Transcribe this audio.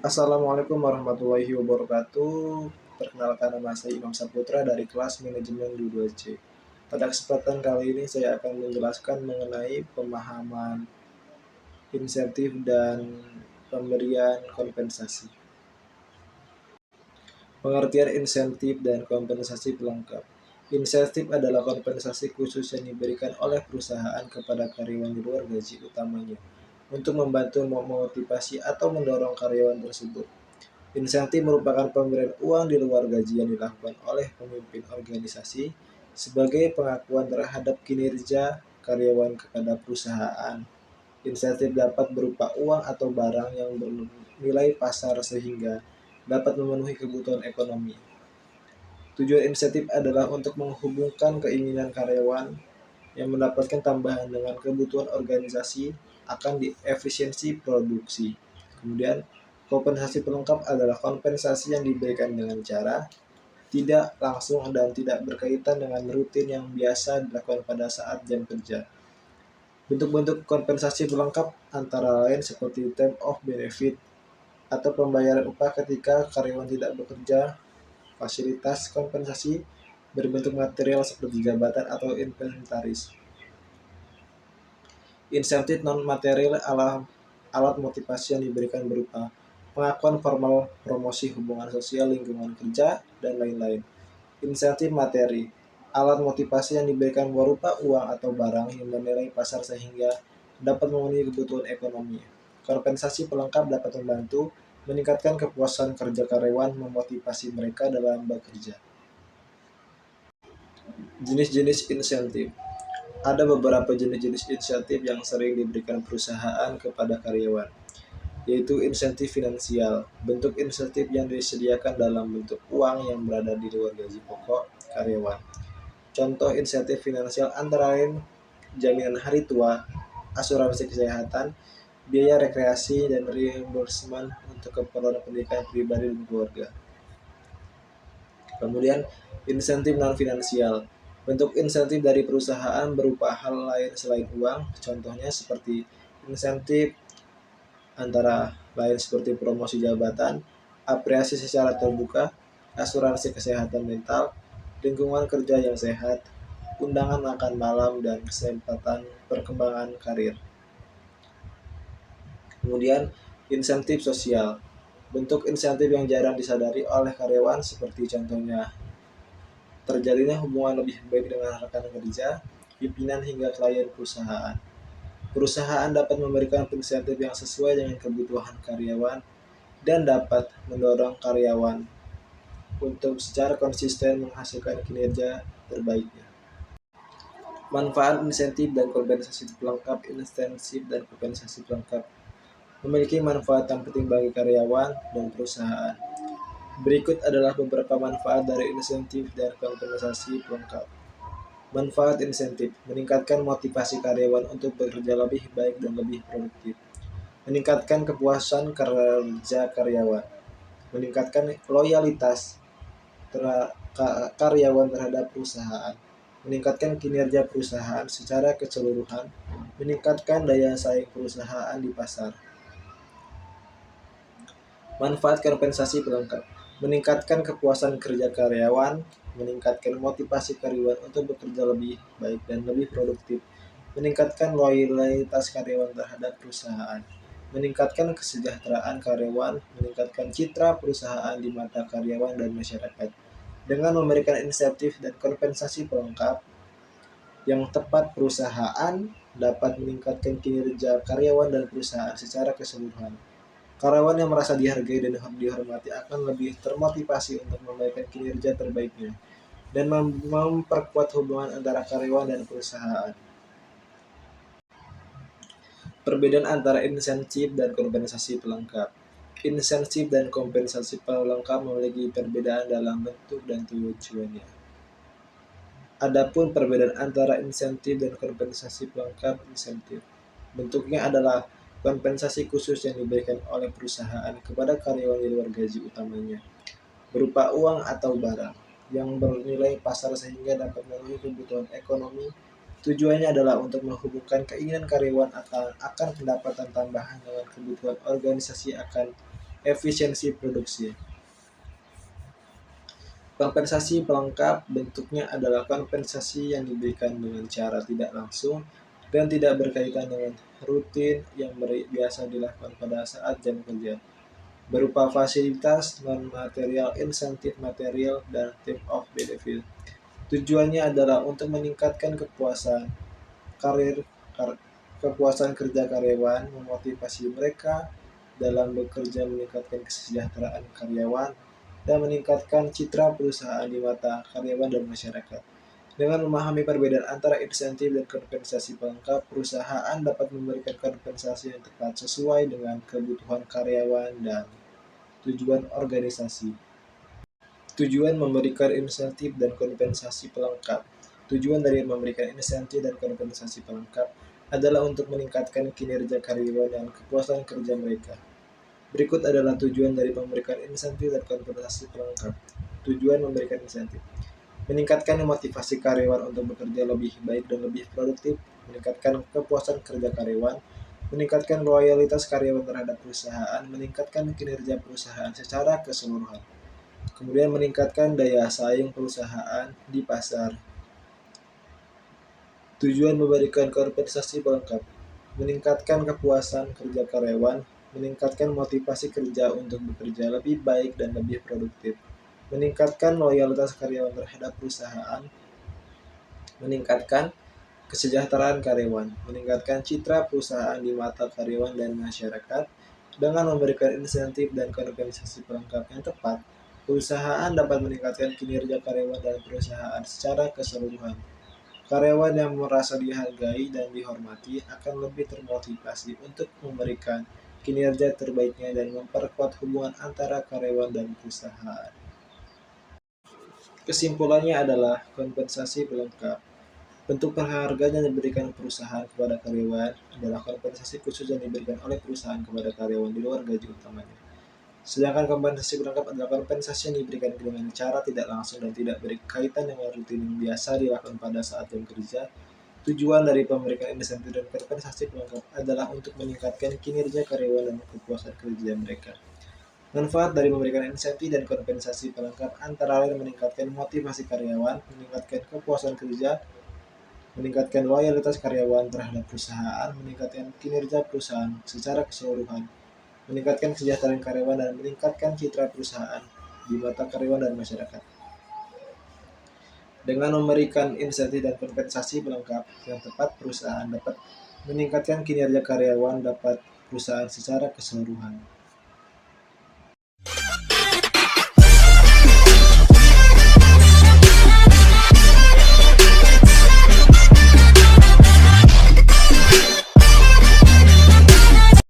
Assalamualaikum warahmatullahi wabarakatuh. Perkenalkan, nama saya Imam Saputra dari kelas manajemen D2C. Pada kesempatan kali ini saya akan menjelaskan mengenai pemahaman insentif dan pemberian kompensasi. Pengertian insentif dan kompensasi pelengkap. Insentif adalah kompensasi khusus yang diberikan oleh perusahaan kepada karyawan di luar gaji utamanya untuk membantu memotivasi atau mendorong karyawan tersebut. Insentif merupakan pemberian uang di luar gaji yang dilakukan oleh pemimpin organisasi sebagai pengakuan terhadap kinerja karyawan kepada perusahaan. Insentif dapat berupa uang atau barang yang bernilai pasar sehingga dapat memenuhi kebutuhan ekonomi. Tujuan insentif adalah untuk menghubungkan keinginan karyawan yang mendapatkan tambahan dengan kebutuhan organisasi akan efisiensi produksi. Kemudian, kompensasi pelengkap adalah kompensasi yang diberikan dengan cara tidak langsung dan tidak berkaitan dengan rutin yang biasa dilakukan pada saat jam kerja. Bentuk-bentuk kompensasi pelengkap antara lain seperti time off benefit atau pembayaran upah ketika karyawan tidak bekerja, fasilitas kompensasi berbentuk material seperti jabatan atau inventaris. Insentif non-material alat motivasi yang diberikan berupa pengakuan formal, promosi hubungan sosial, lingkungan kerja, dan lain-lain. Insentif materi, alat motivasi yang diberikan berupa uang atau barang yang bernilai pasar sehingga dapat memenuhi kebutuhan ekonomi. Kompensasi pelengkap dapat membantu meningkatkan kepuasan kerja karyawan, memotivasi mereka dalam bekerja. Jenis-jenis insentif. Ada beberapa jenis-jenis insentif yang sering diberikan perusahaan kepada karyawan, yaitu insentif finansial. Bentuk insentif yang disediakan dalam bentuk uang yang berada di luar gaji pokok karyawan. Contoh insentif finansial antara lain jaminan hari tua, asuransi kesehatan, biaya rekreasi, dan reimbursement untuk keperluan pendidikan pribadi dan keluarga. Kemudian, insentif non-finansial. Bentuk insentif dari perusahaan berupa hal lain selain uang, contohnya seperti insentif antara lain seperti promosi jabatan, apresiasi secara terbuka, asuransi kesehatan mental, lingkungan kerja yang sehat, undangan makan malam, dan kesempatan perkembangan karir. Kemudian, insentif sosial. Bentuk insentif yang jarang disadari oleh karyawan seperti contohnya terjadinya hubungan lebih baik dengan rekan kerja, pimpinan hingga klien perusahaan. Perusahaan dapat memberikan insentif yang sesuai dengan kebutuhan karyawan dan dapat mendorong karyawan untuk secara konsisten menghasilkan kinerja terbaiknya. Manfaat insentif dan kompensasi pelengkap. Insentif dan kompensasi pelengkap memiliki manfaat yang penting bagi karyawan dan perusahaan. Berikut adalah beberapa manfaat dari insentif dan kompensasi pelengkap. Manfaat insentif meningkatkan motivasi karyawan untuk bekerja lebih baik dan lebih produktif, meningkatkan kepuasan kerja karyawan, meningkatkan loyalitas karyawan terhadap perusahaan, meningkatkan kinerja perusahaan secara keseluruhan, meningkatkan daya saing perusahaan di pasar. Manfaat kompensasi pelengkap meningkatkan kepuasan kerja karyawan, meningkatkan motivasi karyawan untuk bekerja lebih baik dan lebih produktif, meningkatkan loyalitas karyawan terhadap perusahaan, meningkatkan kesejahteraan karyawan, meningkatkan citra perusahaan di mata karyawan dan masyarakat. Dengan memberikan insentif dan kompensasi pelengkap yang tepat, perusahaan dapat meningkatkan kinerja karyawan dan perusahaan secara keseluruhan. Karyawan yang merasa dihargai dan dihormati akan lebih termotivasi untuk memberikan kinerja terbaiknya dan memperkuat hubungan antara karyawan dan perusahaan. Perbedaan antara insentif dan kompensasi pelengkap. Insentif dan kompensasi pelengkap memiliki perbedaan dalam bentuk dan tujuannya. Adapun perbedaan antara insentif dan kompensasi pelengkap. Insentif bentuknya adalah kompensasi khusus yang diberikan oleh perusahaan kepada karyawan di luar gaji utamanya, berupa uang atau barang yang bernilai pasar sehingga dapat memenuhi kebutuhan ekonomi. Tujuannya adalah untuk menghubungkan keinginan karyawan akan pendapatan tambahan dengan kebutuhan organisasi akan efisiensi produksi. Kompensasi pelengkap bentuknya adalah kompensasi yang diberikan dengan cara tidak langsung dan tidak berkaitan dengan rutin yang biasa dilakukan pada saat jam kerja, berupa fasilitas, non-material, insentif material, dan type of benefit. Tujuannya adalah untuk meningkatkan karir, kepuasan kerja karyawan, memotivasi mereka dalam bekerja, meningkatkan kesejahteraan karyawan, dan meningkatkan citra perusahaan di mata karyawan dan masyarakat. Dengan memahami perbedaan antara insentif dan kompensasi pelengkap, perusahaan dapat memberikan kompensasi yang tepat sesuai dengan kebutuhan karyawan dan tujuan organisasi. Tujuan memberikan insentif dan kompensasi pelengkap. Tujuan dari memberikan insentif dan kompensasi pelengkap adalah untuk meningkatkan kinerja karyawan dan kepuasan kerja mereka. Berikut adalah tujuan dari memberikan insentif dan kompensasi pelengkap. Tujuan memberikan insentif: meningkatkan motivasi karyawan untuk bekerja lebih baik dan lebih produktif, meningkatkan kepuasan kerja karyawan, meningkatkan loyalitas karyawan terhadap perusahaan, meningkatkan kinerja perusahaan secara keseluruhan. Kemudian meningkatkan daya saing perusahaan di pasar. Tujuan memberikan kompensasi pelengkap: meningkatkan kepuasan kerja karyawan, meningkatkan motivasi kerja untuk bekerja lebih baik dan lebih produktif, meningkatkan loyalitas karyawan terhadap perusahaan, meningkatkan kesejahteraan karyawan, meningkatkan citra perusahaan di mata karyawan dan masyarakat. Dengan memberikan insentif dan kompensasi pelengkap yang tepat, perusahaan dapat meningkatkan kinerja karyawan dan perusahaan secara keseluruhan. Karyawan yang merasa dihargai dan dihormati akan lebih termotivasi untuk memberikan kinerja terbaiknya dan memperkuat hubungan antara karyawan dan perusahaan. Kesimpulannya adalah kompensasi pelengkap. Bentuk penghargaan yang diberikan perusahaan kepada karyawan adalah kompensasi khusus yang diberikan oleh perusahaan kepada karyawan di luar gaji utamanya. Sedangkan kompensasi pelengkap adalah kompensasi yang diberikan dengan cara tidak langsung dan tidak berkaitan dengan rutin yang biasa dilakukan pada saat jam kerja. Tujuan dari pemberian insentif dan kompensasi pelengkap adalah untuk meningkatkan kinerja karyawan dan kepuasan kerja mereka. Manfaat dari memberikan insentif dan kompensasi pelengkap antara lain meningkatkan motivasi karyawan, meningkatkan kepuasan kerja, meningkatkan loyalitas karyawan terhadap perusahaan, meningkatkan kinerja perusahaan secara keseluruhan, meningkatkan kesejahteraan karyawan, dan meningkatkan citra perusahaan di mata karyawan dan masyarakat. Dengan memberikan insentif dan kompensasi pelengkap yang tepat, perusahaan dapat meningkatkan kinerja karyawan dapat perusahaan secara keseluruhan.